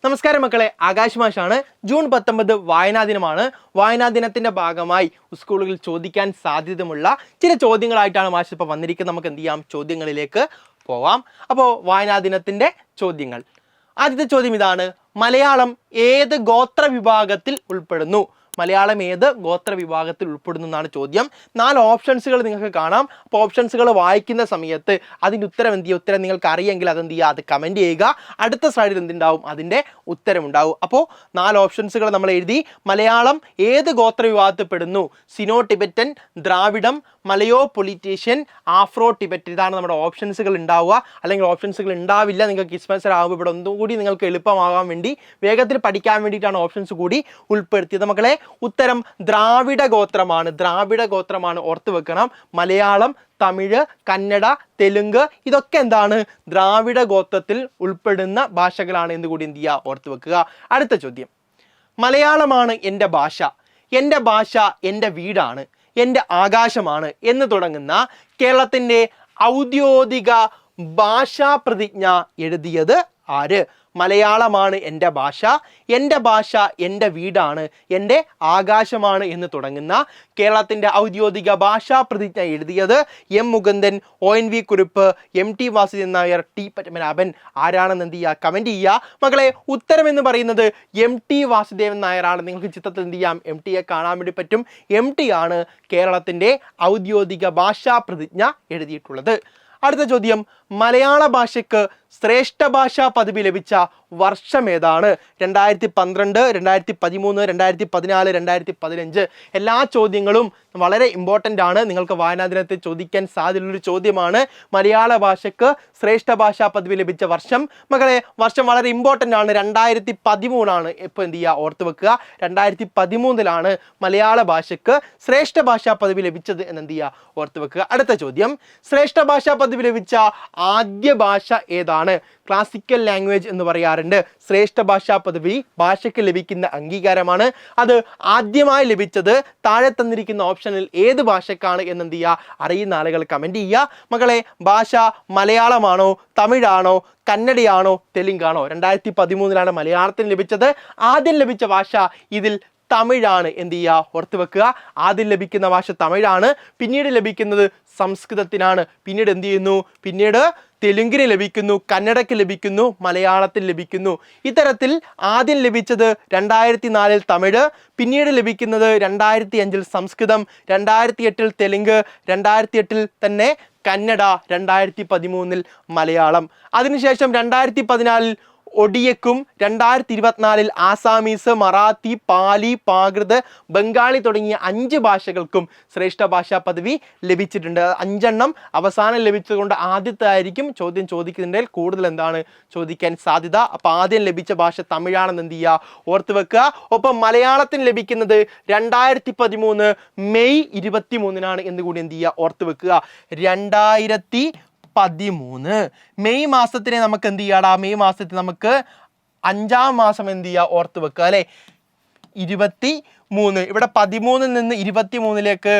നമസ്കാരം മക്കളെ, ആകാശ് മാഷാണ്. ജൂൺ 19 വായനാ ദിനമാണ്. വായനാ ദിനത്തിന്റെ ഭാഗമായി സ്കൂളുകളിൽ ചോദിക്കാൻ സാധ്യതയുള്ള ചില ചോദ്യങ്ങളായിട്ടാണ് മാഷ് ഇപ്പോൾ വന്നിരിക്കുന്നത്. നമുക്ക് എന്ത് ചെയ്യാം, ചോദ്യങ്ങളിലേക്ക് പോവാം. അപ്പോൾ വായനാ ദിനത്തിന്റെ ചോദ്യങ്ങൾ. ആദ്യത്തെ ചോദ്യം ഇതാണ്: മലയാളം ഏത് ഗോത്ര വിഭാഗത്തിൽ ഉൾപ്പെടുന്നു? മലയാളം ഏത് ഗോത്ര വിഭാഗത്തിൽ ഉൾപ്പെടുന്നു എന്നാണ് ചോദ്യം. 4 ഓപ്ഷൻസുകൾ നിങ്ങൾക്ക് കാണാം. അപ്പോൾ ഓപ്ഷൻസുകൾ വായിക്കുന്ന സമയത്ത് അതിൻ്റെ ഉത്തരം എന്ത് ചെയ്യുക, ഉത്തരം നിങ്ങൾക്ക് അറിയെങ്കിൽ അതെന്ത് ചെയ്യുക, അത് കമൻറ്റ് ചെയ്യുക. അടുത്ത സ്ലൈഡിൽ എന്തുണ്ടാവും, അതിൻ്റെ ഉത്തരമുണ്ടാവും. അപ്പോൾ 4 ഓപ്ഷൻസുകൾ നമ്മൾ എഴുതി. മലയാളം ഏത് ഗോത്ര വിഭാഗത്തിൽ പെടുന്നു? സിനോ ടിബറ്റൻ, ദ്രാവിഡം, മലയോ പൊളിറ്റീഷ്യൻ, ആഫ്രോ ടിബറ്റ്. ഇതാണ് നമ്മുടെ ഓപ്ഷൻസുകൾ ഉണ്ടാവുക. അല്ലെങ്കിൽ ഓപ്ഷൻസുകൾ ഉണ്ടാവില്ല. നിങ്ങൾക്ക് ക്വിസ് ആകുമ്പോൾ ഇവിടെ ഒന്നും കൂടി നിങ്ങൾക്ക് എളുപ്പമാകാൻ വേണ്ടി, വേഗത്തിൽ പഠിക്കാൻ വേണ്ടിയിട്ടാണ് ഓപ്ഷൻസ് കൂടി ഉൾപ്പെടുത്തിയത്. മക്കളെ, ഉത്തരം ദ്രാവിഡ ഗോത്രമാണ്. ദ്രാവിഡ ഗോത്രമാണ്, ഓർത്ത് വെക്കണം. മലയാളം, തമിഴ്, കന്നഡ, തെലുങ്ക് ഇതൊക്കെ എന്താണ്, ദ്രാവിഡ ഗോത്രത്തിൽ ഉൾപ്പെടുന്ന ഭാഷകളാണ് എന്ന് കൂടി എന്ത് ചെയ്യുക, ഓർത്ത് വെക്കുക. അടുത്ത ചോദ്യം: മലയാളമാണ് എൻ്റെ ഭാഷ, എൻ്റെ ഭാഷ എൻ്റെ വീടാണ്, എൻ്റെ ആകാശമാണ് എന്ന് തുടങ്ങുന്ന കേരളത്തിൻ്റെ ഔദ്യോഗിക ഭാഷാ പ്രതിജ്ഞ എഴുതിയത് ആര്? മലയാളമാണ് എൻ്റെ ഭാഷ, എൻ്റെ ഭാഷ എൻ്റെ വീടാണ്, എൻ്റെ ആകാശമാണ് എന്ന് തുടങ്ങുന്ന കേരളത്തിൻ്റെ ഔദ്യോഗിക ഭാഷാ പ്രതിജ്ഞ എഴുതിയത് M Mukundan, ONV Kurup, MT Vasudevan Nair, T Padmanabhan. ആരാണെന്ന് എന്ത് ചെയ്യുക, കമൻറ്റ് ചെയ്യുക. മക്കളെ, ഉത്തരം എന്ന് പറയുന്നത് MT വാസുദേവൻ നായരാണ്. നിങ്ങൾക്ക് ചിത്രത്തിൽ എന്ത് ചെയ്യാം, MTയെ കാണാൻ വേണ്ടി പറ്റും. MT ആണ് കേരളത്തിൻ്റെ ഔദ്യോഗിക ഭാഷാ പ്രതിജ്ഞ എഴുതിയിട്ടുള്ളത്. അടുത്ത ചോദ്യം: മലയാള ഭാഷയ്ക്ക് ശ്രേഷ്ഠ ഭാഷാ പദവി ലഭിച്ച വർഷം ഏതാണ്? 2012, 2013, 2014, 2015. എല്ലാ ചോദ്യങ്ങളും വളരെ ഇമ്പോർട്ടൻ്റ് ആണ്. നിങ്ങൾക്ക് വായനാ ദിനത്തിൽ ചോദിക്കാൻ സാധ്യതയുള്ളൊരു ചോദ്യമാണ്. മലയാള ഭാഷയ്ക്ക് ശ്രേഷ്ഠ ഭാഷാ പദവി ലഭിച്ച വർഷം. മക്കളെ, വർഷം വളരെ ഇമ്പോർട്ടൻ്റ് ആണ്. 2013 ഇപ്പോൾ എന്ത് ചെയ്യുക, ഓർത്ത് വെക്കുക. 2013 മലയാള ഭാഷയ്ക്ക് ശ്രേഷ്ഠ ഭാഷാ പദവി ലഭിച്ചത് എന്ന് എന്ത് ചെയ്യുക, ഓർത്ത് വെക്കുക. അടുത്ത ചോദ്യം: ശ്രേഷ്ഠ ഭാഷാ പദവി ലഭിച്ച ആദ്യ ഭാഷ ഏതാണ്? ക്ലാസിക്കൽ ലാംഗ്വേജ് എന്ന് പറയാറുണ്ട്. ശ്രേഷ്ഠ ഭാഷാ പദവി ഭാഷയ്ക്ക് ലഭിക്കുന്ന അംഗീകാരമാണ്. അത് ആദ്യമായി ലഭിച്ചത് താഴെ തന്നിരിക്കുന്ന ഓപ്ഷനിൽ ഏത് ഭാഷക്കാണ് എന്ന് എന്ത് ചെയ്യുക, അറിയുന്ന ആളുകൾ കമൻറ്റ് ചെയ്യുക. മക്കളെ, ഭാഷ മലയാളമാണോ, തമിഴാണോ, കന്നഡയാണോ, തെലുങ്കാണോ? 2013 മലയാളത്തിന് ലഭിച്ചത്. ആദ്യം ലഭിച്ച ഭാഷ ഇതിൽ തമിഴാണ്. എന്ത് ചെയ്യുക, ഓർത്ത് വെക്കുക. ആദ്യം ലഭിക്കുന്ന ഭാഷ തമിഴാണ്. പിന്നീട് ലഭിക്കുന്നത് സംസ്കൃതത്തിനാണ്. പിന്നീട് എന്ത് ചെയ്യുന്നു, പിന്നീട് തെലുങ്കിന് ലഭിക്കുന്നു, കന്നഡയ്ക്ക് ലഭിക്കുന്നു, മലയാളത്തിൽ ലഭിക്കുന്നു. ഇത്തരത്തിൽ ആദ്യം ലഭിച്ചത് 2004 തമിഴ്, പിന്നീട് ലഭിക്കുന്നത് 2005 സംസ്കൃതം, 2008 തെലുങ്ക്, 2008 തന്നെ കന്നഡ, 2013 മലയാളം. അതിനുശേഷം 2014 ഒഡിയക്കും 2024 ആസാമീസ്, മറാത്തി, പാലി, പ്രാകൃത്, ബംഗാളി തുടങ്ങിയ 5 ഭാഷകൾക്കും ശ്രേഷ്ഠ ഭാഷാ പദവി ലഭിച്ചിട്ടുണ്ട്. 5 എണ്ണം അവസാനം ലഭിച്ചതുകൊണ്ട് ആദ്യത്തെ ആയിരിക്കും ചോദ്യം ചോദിക്കുന്നതിൽ കൂടുതൽ എന്താണ് ചോദിക്കാൻ സാധ്യത. അപ്പോൾ ആദ്യം ലഭിച്ച ഭാഷ തമിഴാണെന്ന് എന്ത് ചെയ്യുക, ഓർത്ത് വെക്കുക. ഒപ്പം മലയാളത്തിന് ലഭിക്കുന്നത് 2013 മെയ് 23 എന്ന് കൂടി എന്ത് ചെയ്യുക, ഓർത്ത് വെക്കുക. 2013 മെയ് മാസത്തിനെ നമുക്ക് എന്ത് ചെയ്യാടാ, മെയ് മാസത്തിൽ നമുക്ക് 5-ാം മാസം എന്ത് ചെയ്യുക, ഓർത്ത് വെക്കുക അല്ലേ. 23, ഇവിടെ 13 നിന്ന് 23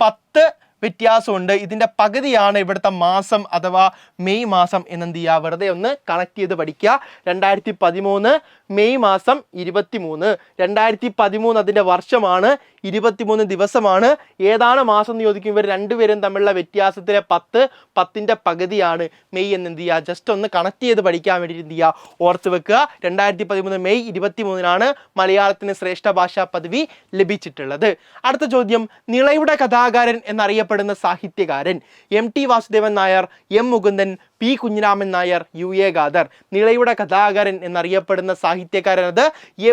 10 വ്യത്യാസമുണ്ട്. ഇതിൻ്റെ പകുതിയാണ് ഇവിടുത്തെ മാസം അഥവാ മെയ് മാസം എന്നെന്ത് ചെയ്യുക, വെറുതെ ഒന്ന് കണക്ട് ചെയ്ത് പഠിക്കുക. 2013 മെയ് മാസം 23, 2013 അതിൻ്റെ വർഷമാണ്, 23 ദിവസമാണ്. ഏതാണ് മാസം എന്ന് ചോദിക്കും. ഇവർ രണ്ടുപേരും തമ്മിലുള്ള വ്യത്യാസത്തിലെ 10ൻ്റെ പകുതിയാണ് മെയ് എന്ന് എന്ത് ചെയ്യുക, ജസ്റ്റ് ഒന്ന് കണക്ട് ചെയ്ത് പഠിക്കാൻ വേണ്ടിയിട്ട് എന്ത് ചെയ്യുക, ഓർത്ത് വെക്കുക. 2013 മെയ് 23 മലയാളത്തിന് ശ്രേഷ്ഠ ഭാഷാ പദവി ലഭിച്ചിട്ടുള്ളത്. അടുത്ത ചോദ്യം: നിളയുടെ കഥാകാരൻ എന്നറിയപ്പെടുന്ന സാഹിത്യകാരൻ? MT Vasudevan Nair, M Mukundan, P Kunhiraman Nair, UA Khader. നിളയുടെ കഥാകാരൻ എന്നറിയപ്പെടുന്ന സാഹിത്യകാരൻ അത്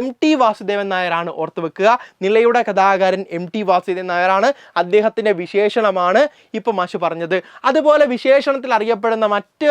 MT വാസുദേവൻ നായരാണ്, ഓർത്ത് വെക്കുക. നിളയുടെ കഥാകാരൻ MT വാസുദേവൻ നായരാണ്. അദ്ദേഹത്തിൻ്റെ വിശേഷണമാണ് ഇപ്പോൾ മാഷ് പറഞ്ഞത്. അതുപോലെ വിശേഷണത്തിൽ അറിയപ്പെടുന്ന മറ്റ്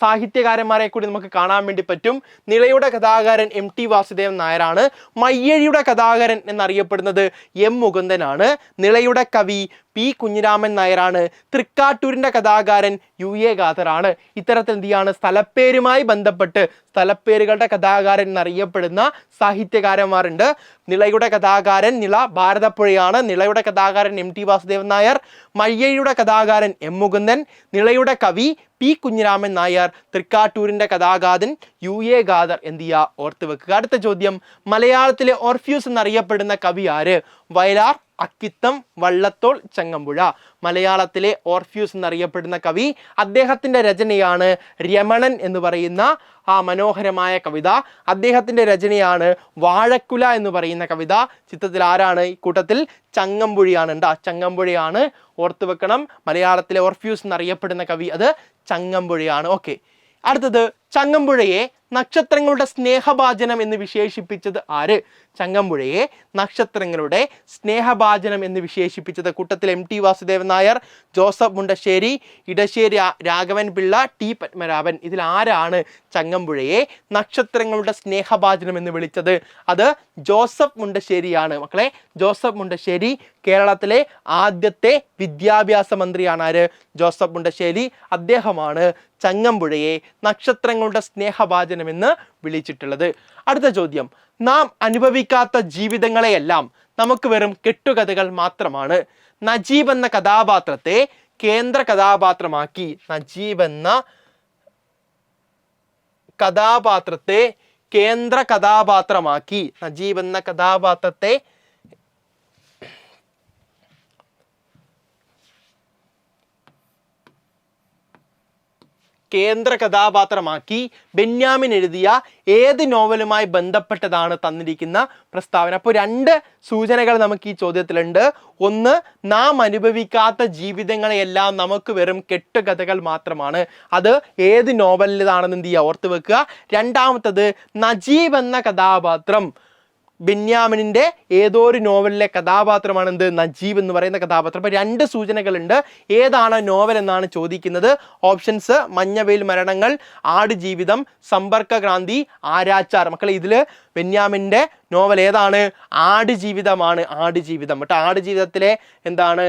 സാഹിത്യകാരന്മാരെ കൂടി നമുക്ക് കാണാൻ വേണ്ടി പറ്റും. നിളയുടെ കഥാകാരൻ MT വാസുദേവൻ നായരാണ്. മയ്യഴിയുടെ കഥാകാരൻ എന്നറിയപ്പെടുന്നത് M മുകുന്ദനാണ്. നിളയുടെ കവി പി കുഞ്ഞിരാമൻ നായരാണ്. തൃക്കാട്ടൂരിന്റെ കഥാകാരൻ UA ഖാദറാണ്. ഇത്തരത്തിൽ എന്ത് ചെയ്യാണ് സ്ഥലപ്പേരുമായി ബന്ധപ്പെട്ട് സ്ഥലപ്പേരുകളുടെ കഥാകാരൻ എന്നറിയപ്പെടുന്ന സാഹിത്യകാരന്മാരുണ്ട്. നിളയുടെ കഥാകാരൻ നിള ഭാരതപ്പുഴയാണ്. നിളയുടെ കഥാകാരൻ MT വാസുദേവൻ നായർ. മയ്യഴിയുടെ കഥാകാരൻ M മുകുന്ദൻ. നിളയുടെ കവി പി കുഞ്ഞിരാമൻ നായർ. തൃക്കാട്ടൂരിന്റെ കഥാകാരൻ UA ഖാദർ. എന്ത് ചെയ്യുക ഓർത്ത് വെക്കുക. അടുത്ത ചോദ്യം, മലയാളത്തിലെ ഓർഫ്യൂസ് എന്നറിയപ്പെടുന്ന കവി ആര്? വയലാർ, അക്കിത്തം, വള്ളത്തോൾ, ചങ്ങമ്പുഴ. മലയാളത്തിലെ ഓർഫ്യൂസ് എന്നറിയപ്പെടുന്ന കവി, അദ്ദേഹത്തിന്റെ രചനയാണ് രമണൻ എന്ന് പറയുന്ന ആ മനോഹരമായ കവിത. അദ്ദേഹത്തിന്റെ രചനയാണ് വാഴക്കുല എന്ന് പറയുന്ന കവിത. ചിത്രത്തിൽ ആരാണ്? ഈ കൂട്ടത്തിൽ ചങ്ങമ്പുഴയാണ്. ചങ്ങമ്പുഴയാണ്, ഓർത്തു വെക്കണം. മലയാളത്തിലെ ഓർഫ്യൂസ് എന്നറിയപ്പെടുന്ന കവി അത് ചങ്ങമ്പുഴയാണ്. ഓക്കെ, അടുത്തത്, ചങ്ങമ്പുഴയെ നക്ഷത്രങ്ങളുടെ സ്നേഹഭാജനം എന്ന് വിശേഷിപ്പിച്ചത് ആര്? ചങ്ങമ്പുഴയെ നക്ഷത്രങ്ങളുടെ സ്നേഹഭാജനം എന്ന് വിശേഷിപ്പിച്ചത് കൂട്ടത്തിൽ MT വാസുദേവൻ നായർ, ജോസഫ് മുണ്ടശ്ശേരി, ഇടശ്ശേരി രാഘവൻ പിള്ള, T പത്മനാഭൻ. ഇതിൽ ആരാണ് ചങ്ങമ്പുഴയെ നക്ഷത്രങ്ങളുടെ സ്നേഹഭാജനം എന്ന് വിളിച്ചത്? അത് ജോസഫ് മുണ്ടശ്ശേരിയാണ്. മക്കളെ, ജോസഫ് മുണ്ടശ്ശേരി കേരളത്തിലെ ആദ്യത്തെ വിദ്യാഭ്യാസ മന്ത്രിയാണ്. ആര്? ജോസഫ് മുണ്ടശ്ശേരി. അദ്ദേഹമാണ് ചങ്ങമ്പുഴയെ നക്ഷത്രങ്ങളുടെ സ്നേഹഭാജനം എന്ന് വിളിച്ചിട്ടുള്ളത്. അടുത്ത ചോദ്യം, നാം അനുഭവിക്കാത്ത ജീവിതങ്ങളെയെല്ലാം നമുക്ക് വെറും കെട്ടുകഥകൾ മാത്രമാണ്. നജീബ് എന്ന കഥാപാത്രത്തെ കേന്ദ്ര കഥാപാത്രമാക്കി നജീബ് എന്ന കഥാപാത്രത്തെ കേന്ദ്ര കഥാപാത്രമാക്കി നജീബ് എന്ന കഥാപാത്രത്തെ കേന്ദ്ര കഥാപാത്രമാക്കി ബെന്യാമിൻ എഴുതിയ ഏത് നോവലുമായി ബന്ധപ്പെട്ടതാണ് തന്നിരിക്കുന്ന പ്രസ്താവന? അപ്പോൾ രണ്ട് സൂചനകൾ നമുക്ക് ഈ ചോദ്യത്തിലുണ്ട്. ഒന്ന്, നാം അനുഭവിക്കാത്ത ജീവിതങ്ങളെയെല്ലാം നമുക്ക് വെറും കെട്ടുകഥകൾ മാത്രമാണ്. അത് ഏത് നോവലിലാണെന്ന് എന്ത് ചെയ്യുക ഓർത്ത് വെക്കുക. രണ്ടാമത്തത്, നജീബ് എന്ന കഥാപാത്രം ബെന്യാമിനിന്റെ ഏതോ ഒരു നോവലിലെ കഥാപാത്രമാണ് എന്ത്? നജീബ് എന്ന് പറയുന്ന കഥാപാത്രം. അപ്പൊ രണ്ട് സൂചനകളുണ്ട്. ഏതാണ് നോവൽ എന്നാണ് ചോദിക്കുന്നത്. ഓപ്ഷൻസ്: മഞ്ഞവെയിൽ മരണങ്ങൾ, ആടുജീവിതം, സമ്പർക്കക്രാന്തി, ആരാച്ചാർ. മക്കളെ, ഇതില് ബെന്യാമിന്റെ നോവൽ ഏതാണ്? ആടുജീവിതമാണ്. ആടുജീവിതം. കേട്ടോ, ആടുജീവിതത്തിലെ എന്താണ്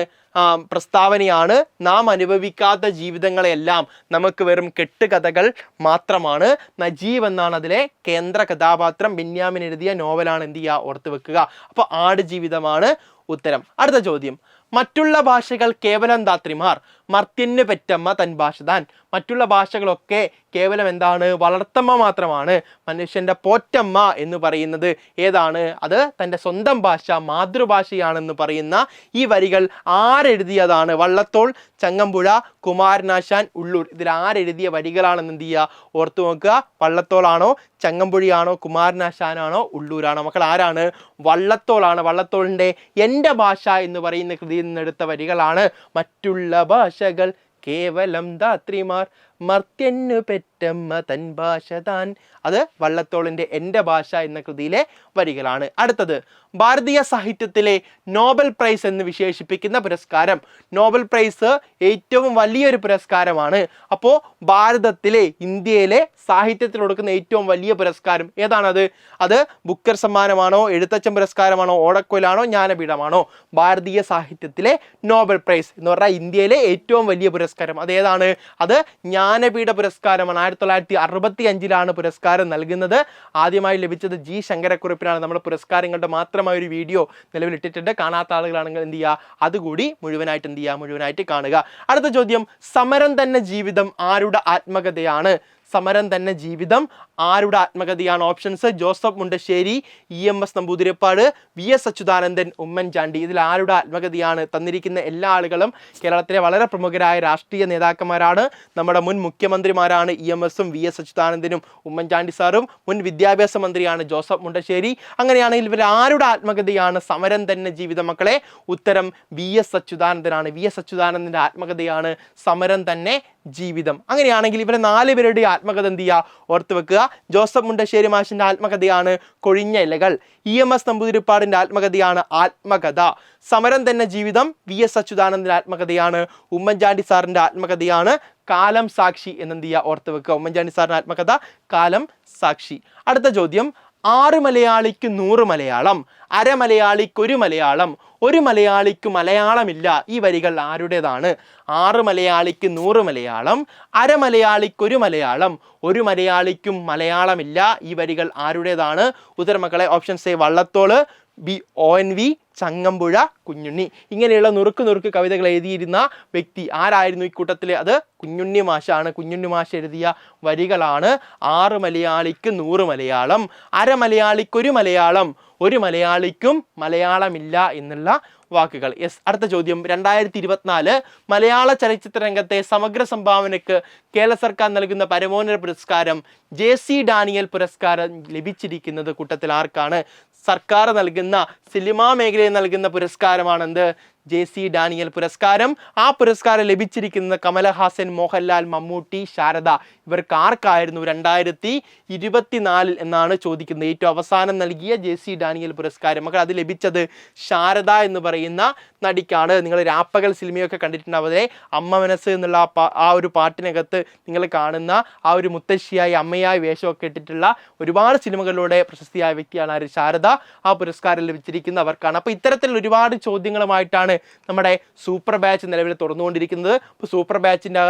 പ്രസ്താവനയാണ് നാം അനുഭവിക്കാത്ത ജീവിതങ്ങളെല്ലാം നമുക്ക് വെറും കെട്ടുകഥകൾ മാത്രമാണ്. നജീബ് എന്നാണ് അതിലെ കേന്ദ്ര കഥാപാത്രം. ബെന്യാമിൻ എഴുതിയ നോവലാണ്. എന്ത് ചെയ്യുക ഓർത്ത് വെക്കുക. അപ്പോൾ ആടുജീവിതമാണ് ഉത്തരം. അടുത്ത ചോദ്യം, മറ്റുള്ള ഭാഷകൾ കേവലം ധാത്രിമാർ, മർത്യന് പെറ്റമ്മ തൻ ഭാഷ താൻ. മറ്റുള്ള ഭാഷകളൊക്കെ കേവലം എന്താണ്? വളർത്തമ്മ മാത്രമാണ്. മനുഷ്യന്റെ പോറ്റമ്മ എന്ന് പറയുന്നത് ഏതാണ്? അത് തൻ്റെ സ്വന്തം ഭാഷ, മാതൃഭാഷയാണെന്ന് പറയുന്ന ഈ വരികൾ ആരെഴുതിയതാണ്? വള്ളത്തോൾ, ചങ്ങമ്പുഴ, കുമാരനാശാൻ, ഉള്ളൂർ. ഇതിൽ ആരെഴുതിയ വരികളാണെന്ന് എന്ത് ചെയ്യുക ഓർത്തു നോക്കുക. വള്ളത്തോളാണോ, ചങ്ങമ്പുഴയാണോ, കുമാരനാശാനാണോ, ഉള്ളൂരാണോ? മക്കൾ, ആരാണ്? വള്ളത്തോളാണ്. വള്ളത്തോളിന്റെ എൻ്റെ ഭാഷ എന്ന് പറയുന്ന കൃതിയിൽ നിന്നെടുത്ത വരികളാണ്. മറ്റുള്ള ഭാഷകൾ കേവലം ധാത്രിമാർ, മർത്യന്നു പെറ്റമ്മ തൻ ഭാഷ താൻ. അത് വള്ളത്തോളിന്റെ എൻ്റെ ഭാഷ എന്ന കൃതിയിലെ വരികളാണ്. അടുത്തത്, ഭാരതീയ സാഹിത്യത്തിലെ നോബൽ പ്രൈസ് എന്ന് വിശേഷിപ്പിക്കുന്ന പുരസ്കാരം. നോബൽ പ്രൈസ് ഏറ്റവും വലിയൊരു പുരസ്കാരമാണ്. അപ്പോൾ ഭാരതത്തിലെ, ഇന്ത്യയിലെ സാഹിത്യത്തിൽ കൊടുക്കുന്ന ഏറ്റവും വലിയ പുരസ്കാരം ഏതാണത്? അത് ബുക്കർ സമ്മാനമാണോ, എഴുത്തച്ഛൻ പുരസ്കാരമാണോ, ഓടക്കുഴലാണോ, ജ്ഞാനപീഠമാണോ? ഭാരതീയ സാഹിത്യത്തിലെ നോബൽ പ്രൈസ് എന്ന് പറഞ്ഞാൽ ഇന്ത്യയിലെ ഏറ്റവും വലിയ പുരസ്കാരം അതേതാണ്? അത് ജ്ഞാനപീഠ പുരസ്കാരമാണ്. 1965 പുരസ്കാരം നൽകുന്നത്. ആദ്യമായി ലഭിച്ചത് G ശങ്കരക്കുറുപ്പിനാണ്. നമ്മൾ പുരസ്കാരങ്ങളുടെ മാത്രമായ ഒരു വീഡിയോ നിലവിലിട്ടിട്ടുണ്ട്. കാണാത്ത ആളുകളാണെങ്കിൽ എന്ത് ചെയ്യുക, അതുകൂടി മുഴുവനായിട്ട് എന്ത് ചെയ്യുക, മുഴുവനായിട്ട് കാണുക. അടുത്ത ചോദ്യം, സമരം തന്നെ ജീവിതം ആരുടെ ആത്മകഥയാണ്? സമരം തന്നെ ജീവിതം ആരുടെ ആത്മകഥയാണ്? Options: Joseph Mundassery, EMS Namboodiripad, VS Achuthanandan, Oommen Chandy. ഇതിൽ ആരുടെ ആത്മകഥയാണ്? തന്നിരിക്കുന്ന എല്ലാ ആളുകളും കേരളത്തിലെ വളരെ പ്രമുഖരായ രാഷ്ട്രീയ നേതാക്കന്മാരാണ്. നമ്മുടെ മുൻ മുഖ്യമന്ത്രിമാരാണ് EMSഉം VS അച്യുതാനന്ദനും ഉമ്മൻചാണ്ടി സാറും. മുൻ വിദ്യാഭ്യാസ മന്ത്രിയാണ് ജോസഫ് മുണ്ടശ്ശേരി. അങ്ങനെയാണെങ്കിൽ ഇവർ ആരുടെ ആത്മകഥയാണ് സമരം തന്നെ ജീവിതം? മക്കളെ, ഉത്തരം VS അച്യുതാനന്ദനാണ്. VS അച്യുതാനന്ദന്റെ ആത്മകഥയാണ് സമരം തന്നെ ജീവിതം. അങ്ങനെയാണെങ്കിൽ ഇവരെ 4 പേരുടെ ആത്മകഥ എന്ത് ചെയ്യുക ഓർത്ത് വെക്കുക. ജോസഫ് മുണ്ടശ്ശേരി മാഷിന്റെ ആത്മകഥയാണ് കൊഴിഞ്ഞ ഇലകൾ. EMS നമ്പൂതിരിപ്പാടിന്റെ ആത്മകഥയാണ് ആത്മകഥ. സമരം തന്നെ ജീവിതം VS അച്യുതാനന്ദന്റെ ആത്മകഥയാണ്. ഉമ്മൻചാണ്ടി സാറിന്റെ ആത്മകഥയാണ് കാലം സാക്ഷി എന്നെന്ത് ചെയ്യുക ഓർത്ത് വെക്കുക. ഉമ്മൻചാണ്ടി സാറിന്റെ ആത്മകഥ കാലം സാക്ഷി. അടുത്ത ചോദ്യം, 6 മലയാളിക്ക് 100 മലയാളം, അരമലയാളിക്കൊരു മലയാളം, ഒരു മലയാളിക്ക് മലയാളമില്ല. ഈ വരികൾ ആരുടേതാണ്? 6 മലയാളിക്ക് 100 മലയാളം, അരമലയാളിക്കൊരു മലയാളം, ഒരു മലയാളിക്കും മലയാളമില്ല. ഈ വരികൾ ആരുടേതാണ്? ഉത്തരം മക്കളെ option A Vallathol, B ONV, Changampuzha, Kunjunni. ഇങ്ങനെയുള്ള നുറുക്ക് കവിതകൾ എഴുതിയിരുന്ന വ്യക്തി ആരായിരുന്നു ഈ കൂട്ടത്തിൽ? അത് കുഞ്ഞുണ്ണി മാഷാണ്. കുഞ്ഞുണ്ണി മാഷ് എഴുതിയ വരികളാണ് 6 മലയാളിക്ക് 100 മലയാളം, അരമലയാളിക്കൊരു മലയാളം, ഒരു മലയാളിക്കും മലയാളമില്ല എന്നുള്ള വാക്കുകൾ. യെസ്, അടുത്ത ചോദ്യം. 2024 മലയാള ചലച്ചിത്ര രംഗത്തെ സമഗ്ര സംഭാവനയ്ക്ക് കേരള സർക്കാർ നൽകുന്ന പരമോന്നത പുരസ്കാരം JC ഡാനിയൽ പുരസ്കാരം ലഭിച്ചിരിക്കുന്നത് കൂട്ടത്തിൽ ആർക്കാണ്? സർക്കാർ നൽകുന്ന സിനിമാ മേഖലയിൽ നൽകുന്ന പുരസ്കാരമാണെന്ത്? JC ഡാനിയൽ പുരസ്കാരം. ആ പുരസ്കാരം ലഭിച്ചിരിക്കുന്നത് കമലഹാസൻ, മോഹൻലാൽ, മമ്മൂട്ടി, ശാരദ. ഇവർക്ക് ആർക്കായിരുന്നു 2024 എന്നാണ് ചോദിക്കുന്നത്. ഏറ്റവും അവസാനം നൽകിയ JC ഡാനിയൽ പുരസ്കാരം മക്കൾ അത് ലഭിച്ചത് ശാരദ എന്ന് പറയുന്ന നടിക്കാണ്. നിങ്ങൾ രാപ്പകൽ സിനിമയൊക്കെ കണ്ടിട്ടുണ്ടാവതെ അമ്മ മനസ്സ് എന്നുള്ള ആ ഒരു പാട്ടിനകത്ത് നിങ്ങൾ കാണുന്ന ആ ഒരു മുത്തശ്ശിയായി അമ്മയായി വേഷമൊക്കെ ഇട്ടിട്ടുള്ള ഒരുപാട് സിനിമകളിലൂടെ പ്രശസ്തിയായ വ്യക്തിയാണ് ആര്? ശാരദ. ആ പുരസ്കാരം ലഭിച്ചിരിക്കുന്ന അവർക്കാണ്. അപ്പോൾ ഇത്തരത്തിൽ ഒരുപാട് ചോദ്യങ്ങളുമായിട്ടാണ് നമ്മുടെ സൂപ്പർ ബാച്ച് നിലവിൽ തുറന്നുകൊണ്ടിരിക്കുന്നത്. അപ്പോൾ സൂപ്പർ ബാച്ചിൻ്റെ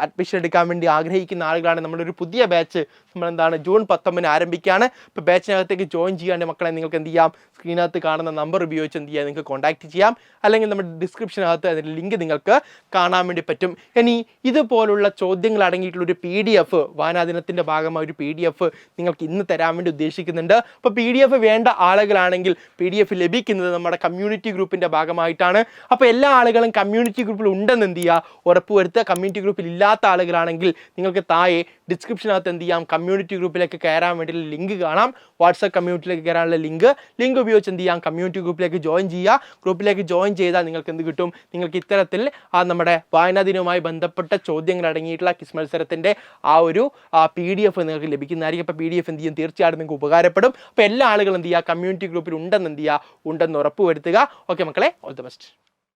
അഡ്മിഷൻ എടുക്കാൻ വേണ്ടി ആഗ്രഹിക്കുന്ന ആളുകളാണ് നമ്മുടെ ഒരു പുതിയ ബാച്ച് നമ്മളെന്താണ് ജൂൺ 19 ആരംഭിക്കുകയാണ്. ഇപ്പോൾ ബാച്ചിനകത്തേക്ക് ജോയിൻ ചെയ്യാണ്ട് മക്കളെ നിങ്ങൾക്ക് എന്ത് ചെയ്യാം? സ്ക്രീനകത്ത് കാണുന്ന നമ്പർ ഉപയോഗിച്ച് എന്ത് ചെയ്യാം? നിങ്ങൾക്ക് കോൺടാക്ട് ചെയ്യാം. അല്ലെങ്കിൽ നമ്മുടെ ഡിസ്ക്രിപ്ഷനകത്ത് അതിൻ്റെ ലിങ്ക് നിങ്ങൾക്ക് കാണാൻ വേണ്ടി പറ്റും. ഇനി ഇതുപോലുള്ള ചോദ്യങ്ങൾ അടങ്ങിയിട്ടുള്ള ഒരു PDF വായനാദിനത്തിൻ്റെ ഭാഗമായ ഒരു PDF നിങ്ങൾക്ക് ഇന്ന് തരാൻ വേണ്ടി ഉദ്ദേശിക്കുന്നുണ്ട്. അപ്പോൾ PDF വേണ്ട ആളുകളാണെങ്കിൽ PDF ലഭിക്കുന്നത് നമ്മുടെ കമ്മ്യൂണിറ്റി ഗ്രൂപ്പിൻ്റെ ഭാഗമായിട്ടാണ്. അപ്പോൾ എല്ലാ ആളുകളും കമ്മ്യൂണിറ്റി ഗ്രൂപ്പിൽ ഉണ്ടെന്ന് എന്ത് ചെയ്യുക? ഉറപ്പുവരുത്തുക. കമ്മ്യൂണിറ്റി ഗ്രൂപ്പിൽ ഇല്ലാത്ത ആളുകളാണെങ്കിൽ നിങ്ങൾക്ക് താഴെ ഡിസ്ക്രിപ്ഷനകത്ത് എന്ത് ചെയ്യാം? കമ്മ്യൂണിറ്റി ഗ്രൂപ്പിലേക്ക് കയറാൻ വേണ്ടിയുള്ള ലിങ്ക് കാണാം. വാട്സാപ്പ് കമ്മ്യൂണിറ്റിയിലേക്ക് കയറാനുള്ള ലിങ്ക് ഉപയോഗിച്ച് എന്ത് ചെയ്യാം? കമ്മ്യൂണിറ്റി ഗ്രൂപ്പിലേക്ക് ജോയിൻ ചെയ്യുക. ഗ്രൂപ്പിലേക്ക് ജോയിൻ ചെയ്താൽ നിങ്ങൾക്ക് എന്ത് കിട്ടും? നിങ്ങൾക്ക് ഇത്തരത്തിൽ നമ്മുടെ വായനാ ദിനവുമായി ബന്ധപ്പെട്ട ചോദ്യങ്ങൾ അടങ്ങിയിട്ടുള്ള ക്വിസ് മത്സരത്തിൻ്റെ ആ ഒരു PDF നിങ്ങൾക്ക് ലഭിക്കുന്നതായിരിക്കും. അപ്പോൾ PDF എന്ത് ചെയ്യും? തീർച്ചയായിട്ടും നിങ്ങൾക്ക് ഉപകാരപ്പെടും. അപ്പോൾ എല്ലാ ആളുകളും എന്ത് ചെയ്യുക? കമ്മ്യൂണിറ്റി ഗ്രൂപ്പിൽ ഉണ്ടെന്ന് എന്ത് ചെയ്യുക? ഉണ്ടെന്ന് ഉറപ്പ് വരുത്തുക. ഓക്കെ മക്കളെ, ഓൾ ദി ബെസ്റ്റ്.